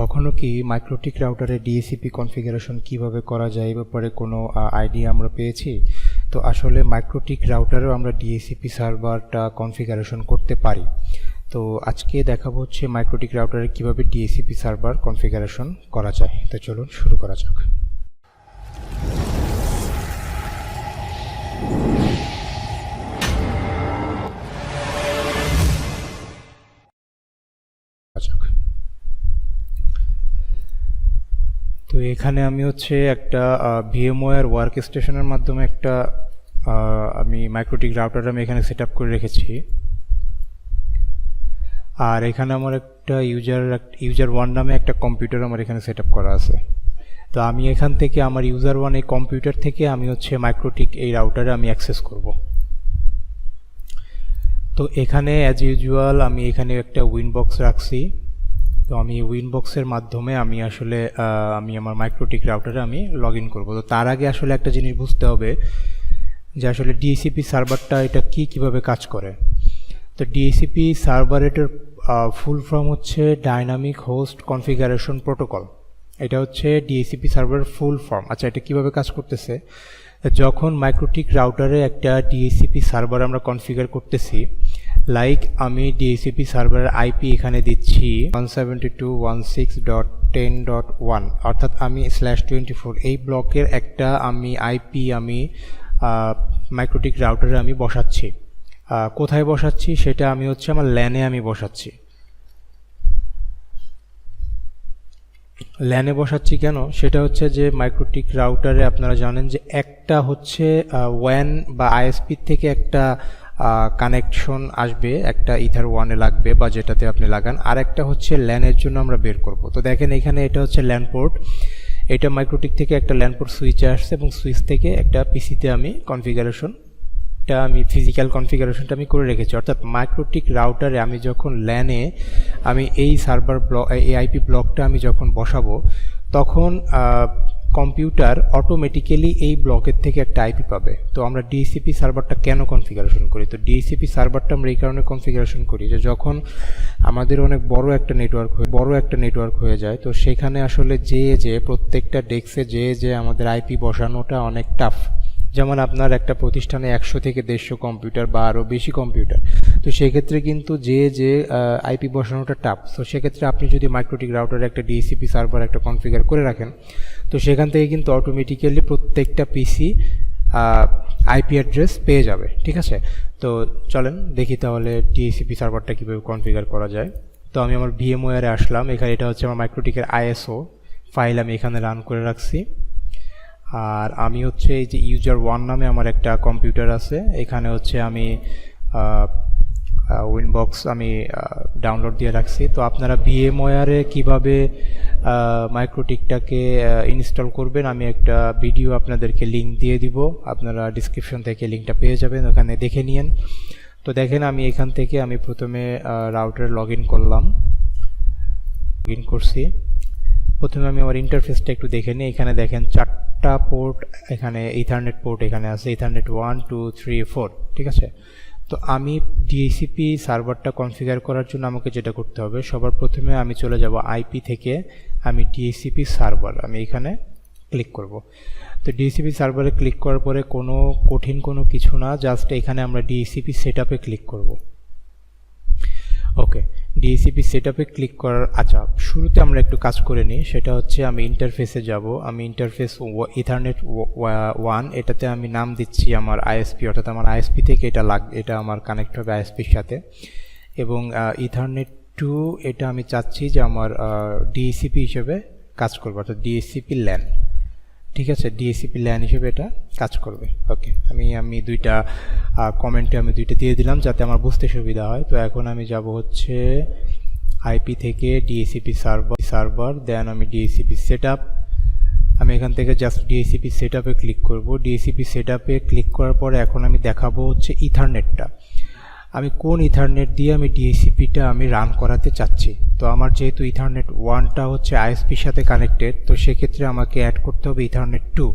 কখনো কি MikroTik রাউটারে DACP configuration কিভাবে করা যায় এই ব্যাপারে কোনো আইডিয়া আমরা পেয়েছি? তো আসলে মাইক্রোটিক রাউটারেও আমরা ডিএসিপি সার্ভারটা কনফিগারেশন করতে পারি। তো আজকে দেখাবো হচ্ছে মাইক্রোটিক রাউটারে কিভাবে ডিএসিপি সার্ভার কনফিগারেশন করা যায়। তো চলুন শুরু করা যাক। তো এখানে আমি হচ্ছে একটা ভিএমওয়্যার ওয়ার্ক স্টেশনের মাধ্যমে একটা আমি মাইক্রোটিক রাউটার আমি এখানে সেট আপ করে রেখেছি। আর এখানে আমার একটা ইউজার ওয়ান নামে একটা কম্পিউটার আমার এখানে সেট আপ করা আছে। তো আমি এখান থেকে আমার ইউজার ওয়ান এই কম্পিউটার থেকে আমি হচ্ছে মাইক্রোটিক এই রাউটারে আমি অ্যাক্সেস করব। তো এখানে অ্যাজ ইউজুয়াল আমি এখানে একটা উইনবক্স রাখছি। তো আমি উইনবক্সের মাধ্যমে আমি আসলে আমি আমার মাইক্রোটিক রাউটারে আমি লগ ইন করবো। তো তার আগে আসলে একটা জিনিস বুঝতে হবে যে আসলে ডিএসিপি সার্ভারটা এটা কিভাবে কাজ করে। তো ডিএসিপি সার্ভার এটার ফুল ফর্ম হচ্ছে ডাইনামিক হোস্ট কনফিগারেশন প্রোটোকল। এটা হচ্ছে ডিএসিপি সার্ভার ফুল ফর্ম। আচ্ছা, এটা কিভাবে কাজ করতেছে? যখন মাইক্রোটিক রাউটারে একটা ডিএসিপি সার্ভার আমরা কনফিগার করতেছি, লাইক আমি ডিএসিপি সার্ভারের আইপি এখানে দিচ্ছি 172.168.10.1, অর্থাৎ আমি /24 এই ব্লকের একটা আমি আইপি আমি মাইক্রোটিক রাউটারে আমি বসাচ্ছি। কোথায় বসাচ্ছি সেটা আমি হচ্ছে আমার ল্যানে আমি বসাচ্ছি। ল্যানে বসাচ্ছি কেন? সেটা হচ্ছে যে মাইক্রোটিক রাউটারে আপনারা জানেন যে একটা হচ্ছে ওয়ান বা আইএসপি থেকে একটা কানেকশন আসবে, একটা ইথার ওয়ানে লাগবে বা যেটাতে আপনি লাগান, আর একটা হচ্ছে ল্যানের জন্য আমরা বের করব। তো দেখেন এখানে এটা হচ্ছে ল্যান পোর্ট, এটা মাইক্রোটিক থেকে একটা ল্যান পোর্ট সুইচে আসছে এবং সুইচ থেকে একটা পিসিতে আমি কনফিগারেশনটা আমি ফিজিক্যাল কনফিগারেশনটা আমি করে রেখেছি। অর্থাৎ মাইক্রোটিক রাউটারে আমি যখন ল্যানে আমি এই সার্ভার ব্লক এই আইপি ব্লকটা আমি যখন বসাবো, তখন কম্পিউটার অটোমেটিক্যালি এই ব্লকের থেকে একটা আইপি পাবে। তো আমরা ডিএসিপি সার্ভারটা কেন কনফিগারেশন করি? তো ডিএসিপি সার্ভারটা আমরা এই কারণে কনফিগারেশন করি যে যখন আমাদের অনেক বড় একটা নেটওয়ার্ক হয়ে যায়, তো সেখানে আসলে যে প্রত্যেকটা ডেস্কে যে আমাদের আইপি বসানোটা অনেক টাফ। যেমন আপনার একটা প্রতিষ্ঠানে 100 থেকে 150 কম্পিউটার বা আরও বেশি কম্পিউটার, তো সেক্ষেত্রে কিন্তু যে আইপি বসানোটা টাফ। তো সেক্ষেত্রে আপনি যদি মাইক্রোটিক রাউটারে একটা ডিএসিপি সার্ভার একটা কনফিগার করে রাখেন, তো সেখান থেকে কিন্তু অটোমেটিক্যালি প্রত্যেকটা পিসি আইপি অ্যাড্রেস পেয়ে যাবে। ঠিক আছে, তো চলেন দেখি তাহলে ডিএসিপি সার্ভারটা কীভাবে কনফিগার করা যায়। তো আমি আমার ভিএমওয়্যারে আসলাম। এখানে এটা হচ্ছে আমার মাইক্রোটিকের আইএসও ফাইল আমি এখানে রান করে রাখছি। আর আমি হচ্ছে এই যে ইউজার ওয়ান নামে আমার একটা কম্পিউটার আছে, এখানে হচ্ছে আমি উইনবক্স আমি ডাউনলোড দিয়ে রাখছি। তো আপনারা ভিএমওয়্যারে কিভাবে মাইক্রোটিকটাকে ইনস্টল করবেন আমি একটা ভিডিও আপনাদেরকে লিঙ্ক দিয়ে দিব, আপনারা ডিসক্রিপশন থেকে লিঙ্কটা পেয়ে যাবেন, ওখানে দেখে নিন। তো দেখেন আমি এখান থেকে আমি প্রথমে রাউটারে লগ ইন করছি। প্রথমে আমি আমার ইন্টারফেসটা একটু দেখে নিই। এখানে দেখেন 4টা পোর্ট, এখানে ইথারনেট পোর্ট এখানে আছে, ইথারনেট 1 2 3 4। ঠিক আছে, তো আমি ডিএসিপি সার্ভারটা কনফিগার করার জন্য আমাকে যেটা করতে হবে, সবার প্রথমে আমি চলে যাব আইপি থেকে আমি ডিএসিপি সার্ভার আমি এখানে ক্লিক করব। তো ডিএসিপি সার্ভারে ক্লিক করার পরে কঠিন কোনো কিছু না, জাস্ট এখানে আমরা ডিএসিপি সেট আপে ক্লিক করব। ওকে, ডিএসিপি সেটআপে ক্লিক করার আচ্ছা শুরুতে আমরা একটু কাজ করে নিই। সেটা হচ্ছে আমি ইন্টারফেসে যাব। আমি ইন্টারফেস ইথারনেট 1 এটাতে আমি নাম দিচ্ছি আমার আইএসপি, অর্থাৎ আমার আইএসপি থেকে এটা আমার কানেক্ট হবে আইএসপির সাথে। এবং ইথারনেট 2 এটা আমি চাচ্ছি যে আমার ডিএসিপি হিসেবে কাজ করবে, অর্থাৎ ডিএসিপি ল্যান। ঠিক আছে, ডিএসিপি ল্যান হিসেবে এটা কাজ করবে। ওকে, আমি দুইটা কমেন্টে আমি দুইটা দিয়ে দিলাম যাতে আমার বুঝতে সুবিধা হয়। তো এখন আমি যাব হচ্ছে আইপি থেকে ডিএসিপি সার্ভার, দেন আমি ডিএসিপি সেটআপ। আমি এখান থেকে জাস্ট ডিএসিপি সেটআপে ক্লিক করব। ডিএসিপি সেটআপে ক্লিক করার পরে এখন আমি দেখাবো হচ্ছে ইথারনেটটা, আমি কোন ইথারনেট দিয়ে আমি ডিএসিপিটা আমি রান করাতে চাচ্ছি। তো আমার যেহেতু ইথারনেট 1টা হচ্ছে আইএসপির সাথে কানেক্টেড, তো সেক্ষেত্রে আমাকে অ্যাড করতে হবে ইথারনেট 2।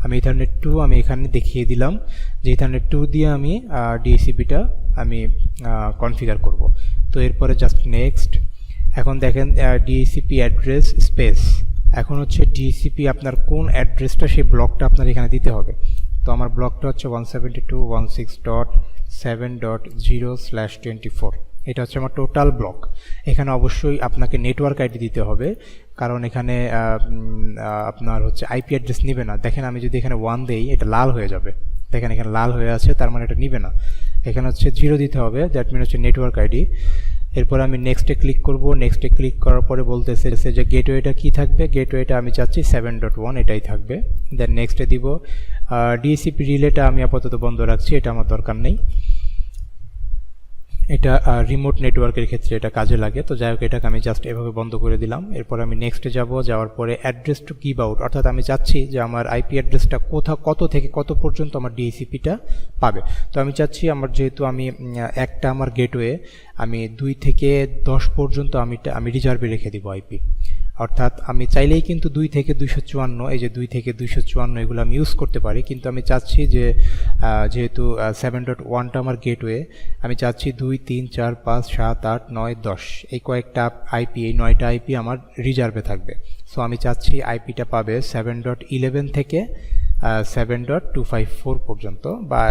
আমি ইথারনেট 2 আমি এখানে দেখিয়ে দিলাম যে ইথারনেট 2 দিয়ে আমি ডিএসিপিটা আমি কনফিগার করব। তো এরপরে জাস্ট নেক্সট। এখন দেখেন ডিএইচসিপি অ্যাড্রেস স্পেস, এখন হচ্ছে ডিএইচসিপি আপনার কোন অ্যাড্রেসটা সেই ব্লকটা আপনার এখানে দিতে হবে। তো আমার ব্লকটা হচ্ছে 172.168.7.0/24, এটা হচ্ছে আমার টোটাল ব্লক। এখানে অবশ্যই আপনাকে নেটওয়ার্ক আইডি দিতে হবে, কারণ এখানে আপনার হচ্ছে আইপি অ্যাড্রেস নেবে না। দেখেন আমি যদি এখানে 1 দেই এটা লাল হয়ে যাবে, দেখেন এখানে লাল হয়ে আছে, তার মানে এটা নেবে না। এখানে হচ্ছে 0 দিতে হবে, দ্যাট মিন হচ্ছে নেটওয়ার্ক আইডি। এরপর আমি নেক্সটে ক্লিক করব। নেক্সটে ক্লিক করার পরে বলতেছে যে গেটওয়েটা কি থাকবে, গেটওয়েটা আমি চাচ্ছি 7.1 এটাই থাকবে। দেন নেক্সটে দিব। ডিএইচসিপি রিলেটা আমি আপাতত বন্ধ রাখছি, এটা আমার দরকার নেই, এটা রিমোট নেটওয়ার্কের ক্ষেত্রে এটা কাজে লাগে। তো যাই হোক, এটাকে আমি জাস্ট এভাবে বন্ধ করে দিলাম। এরপর আমি নেক্সটে যাব। যাওয়ার পরে অ্যাড্রেস টু গিভ আউট, অর্থাৎ আমি চাচ্ছি যে আমার আইপি অ্যাড্রেসটা কত থেকে কত পর্যন্ত আমার ডিএইচসিপিটা পাবে। তো আমি চাচ্ছি আমার যেহেতু আমি একটা আমার গেটওয়ে আমি 2 থেকে 10 পর্যন্ত আমি রিজার্ভে রেখে দিব আইপি। অর্থাৎ আমি চাইলেই কিন্তু 2 থেকে 254, এই যে 2 থেকে 254 এগুলো আমি ইউজ করতে পারি, কিন্তু আমি চাচ্ছি যে যেহেতু 7.1টা আমার গেটওয়ে, আমি চাচ্ছি 2, 3, 4, 5, 7, 8, 9, 10 এই কয়েকটা আইপি, এই 9টা আইপি আমার রিজার্ভে থাকবে। সো আমি চাচ্ছি আইপিটা পাবে 7.11 থেকে 7.254 পর্যন্ত, বা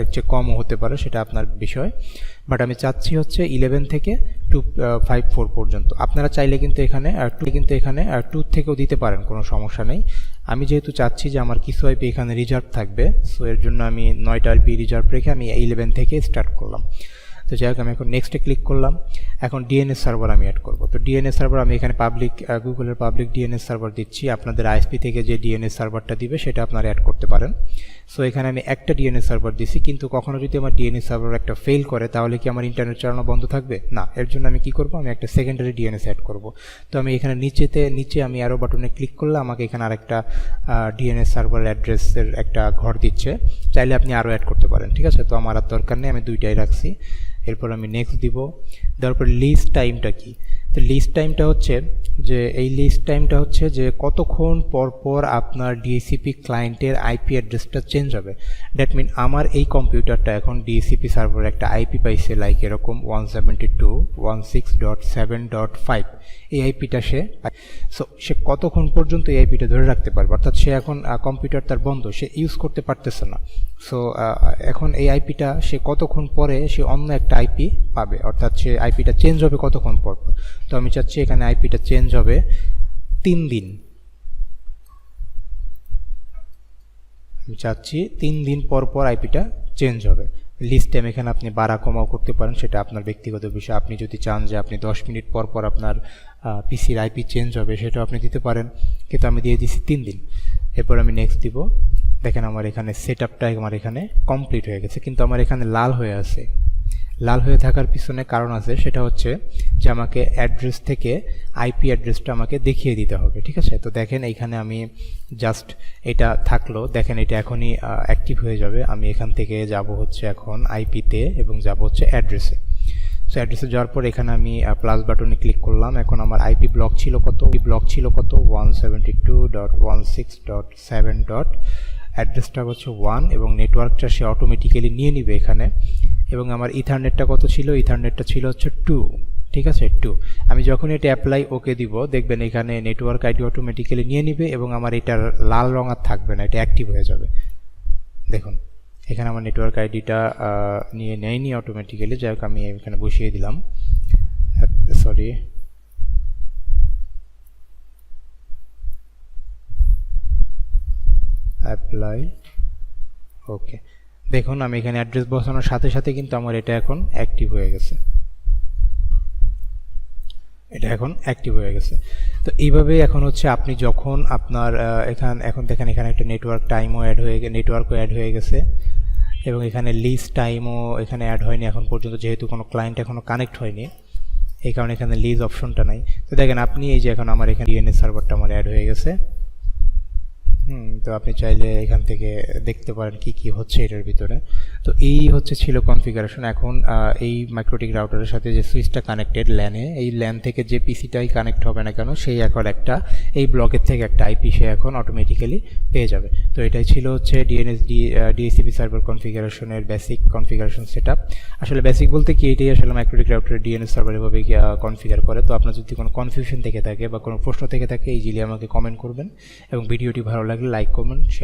এর চেয়ে কমও হতে পারে, সেটা আপনার বিষয়। বাট আমি চাচ্ছি হচ্ছে 11 থেকে 254 পর্যন্ত। আপনারা চাইলে কিন্তু এখানে 2 থেকেও দিতে পারেন, কোনো সমস্যা নেই। আমি যেহেতু চাচ্ছি যে আমার কিছু আইপি এখানে রিজার্ভ থাকবে, সো এর জন্য আমি 9টা আইপি রিজার্ভ রেখে আমি 11 থেকে স্টার্ট করলাম। তো যাই হোক, আমি এখন নেক্সটে ক্লিক করলাম। এখন ডিএনএস সার্ভার আমি অ্যাড করব। তো ডিএনএস সার্ভার আমি এখানে গুগলের পাবলিক ডিএনএস সার্ভার দিচ্ছি। আপনাদের আইএসপি থেকে যে ডিএনএস সার্ভারটা দিবে সেটা আপনারা অ্যাড করতে পারেন। সো এখানে আমি একটা ডিএনএস সার্ভার দিছি, কিন্তু কখনো যদি আমার ডিএনএস সার্ভার একটা ফেল করে তাহলে কি আমার ইন্টারনেট চালানো বন্ধ থাকবে? না, এর জন্য আমি কি করব, আমি একটা সেকেন্ডারি ডিএনএস অ্যাড করব। তো আমি এখানে নিচে আমি অ্যারো বাটনে ক্লিক করলে আমাকে এখানে আরেকটা ডিএনএস সার্ভার অ্যাড্রেসের একটা ঘর দিচ্ছে, চাইলে আপনি আরও অ্যাড করতে পারেন। ঠিক আছে, তো আমার আর দরকার নেই, আমি 2টাই রাখছি। এরপর আমি নেক্সট দিব। দেওয়ার পর লিস্ট টাইমটা কি? তো লিস্ট টাইমটা হচ্ছে যে কতক্ষণ পর পর আপনার ডিএইচসিপি ক্লায়েন্টের আইপি অ্যাড্রেসটা চেঞ্জ হবে। দ্যাট মিন আমার এই কম্পিউটারটা এখন ডিএইচসিপি সার্ভারে একটা আইপি পাইছে, লাইক এরকম 172.168.7.5, এই আইপিটা সে কতক্ষণ পর্যন্ত এই আইপিটা ধরে রাখতে পারবে, অর্থাৎ সে এখন কম্পিউটার তার বন্ধ, সে ইউজ করতে পারতেছে না। সো এখন এই আইপিটা সে কতক্ষণ পরে সে অন্য একটা আইপি পাবে, অর্থাৎ সে আইপিটা চেঞ্জ হবে কতক্ষণ পর। তো আমি চাচ্ছি এখানে আইপিটা চেঞ্জ হবে 3 দিন। আমি চাচ্ছি 3 দিন পর পর আইপিটা চেঞ্জ হবে। লিস্ট টাইম এখানে আপনি বাড়া কমাও করতে পারেন, সেটা আপনার ব্যক্তিগত বিষয়। আপনি যদি চান যে আপনি 10 মিনিট পর পর আপনার পিসির আইপি চেঞ্জ হবে, সেটাও আপনি দিতে পারেন, কিন্তু আমি দিয়ে দিচ্ছি 3 দিন। এরপর আমি নেক্সট দিব। দেখেন আমার এখানে সেট আপটা আমার এখানে কমপ্লিট হয়ে গেছে, কিন্তু আমার এখানে লাল হয়ে আছে। লাল হয়ে থাকার পিছনে কারণ আছে, সেটা হচ্ছে যে আমাকে অ্যাড্রেস থেকে আইপি অ্যাড্রেসটা আমাকে দেখিয়ে দিতে হবে। ঠিক আছে, তো দেখেন এইখানে আমি জাস্ট এটা থাকলো, দেখেন এটা এখনই অ্যাক্টিভ হয়ে যাবে। আমি এখান থেকে যাব হচ্ছে এখন আইপিতে এবং যাব হচ্ছে অ্যাড্রেসে। সো অ্যাড্রেসে যাওয়ার পর এখানে আমি প্লাস বাটনে ক্লিক করলাম। এখন আমার আইপি ব্লক ছিল কত, 172.168.7. অ্যাড্রেসটা হচ্ছে 1 এবং নেটওয়ার্কটা সে অটোমেটিক্যালি নিয়ে নিবে এখানে। এবং আমার ইথারনেটটা কত ছিল, ইথারনেটটা ছিল হচ্ছে 2। ঠিক আছে, 2। আমি যখন এটা অ্যাপ্লাই ওকে দিব, দেখবেন এখানে নেটওয়ার্ক আইডি অটোমেটিক্যালি নিয়ে নিবে এবং আমার এটার লাল রং আর থাকবে না, এটা অ্যাক্টিভ হয়ে যাবে। দেখুন এখানে আমার নেটওয়ার্ক আইডিটা নিয়ে নেয়নি অটোমেটিক্যালি। যাই হোক, আমি এখানে বসিয়ে দিলাম, সরি, অ্যাপ্লাই ওকে। দেখুন আমি এখানে অ্যাড্রেস বসানোর সাথে সাথে কিন্তু আমার এটা এখন অ্যাক্টিভ হয়ে গেছে, তো এইভাবে এখন হচ্ছে আপনি যখন আপনার এখন দেখেন এখানে একটা নেটওয়ার্কও অ্যাড হয়ে গেছে এবং এখানে লিস্ট টাইমও এখানে অ্যাড হয়নি এখন পর্যন্ত, যেহেতু কোনো ক্লায়েন্ট এখনো কানেক্ট হয়নি, এই কারণে এখানে লিজ অপশনটা নাই। তো দেখেন আপনি এই যে এখন আমার এখানে ডিএনএস সার্ভারটা আমার অ্যাড হয়ে গেছে। তো আপনি চাইলে এখান থেকে দেখতে পারেন কি কি হচ্ছে এটার ভিতরে। তো এই ছিল কনফিগারেশন। এখন এই মাইক্রোটিক রাউটারের সাথে যে সুইচটা কানেক্টেড ল্যানে, এই ল্যান থেকে যে পিসিটাই কানেক্ট হবে না কেন সেই এখন একটা এই ব্লকের থেকে একটা আইপি সে এখন অটোমেটিক্যালি পেয়ে যাবে। তো এটাই ছিল হচ্ছে ডিএসসিপি সার্ভার কনফিগারেশনের বেসিক কনফিগারেশন সেটআপ। আসলে বেসিক বলতে কি, এটাই আসলে মাইক্রোটিক রাউটারের ডিএনএস সার্ভার এভাবে কনফিগার করে। তো আপনার যদি কোনো কনফিউশন থেকে থাকে বা কোনো প্রশ্ন থেকে থাকে, ইজিলি আমাকে কমেন্ট করবেন এবং ভিডিওটি ভালো লাগলে লাইক করবেন, শেয়ার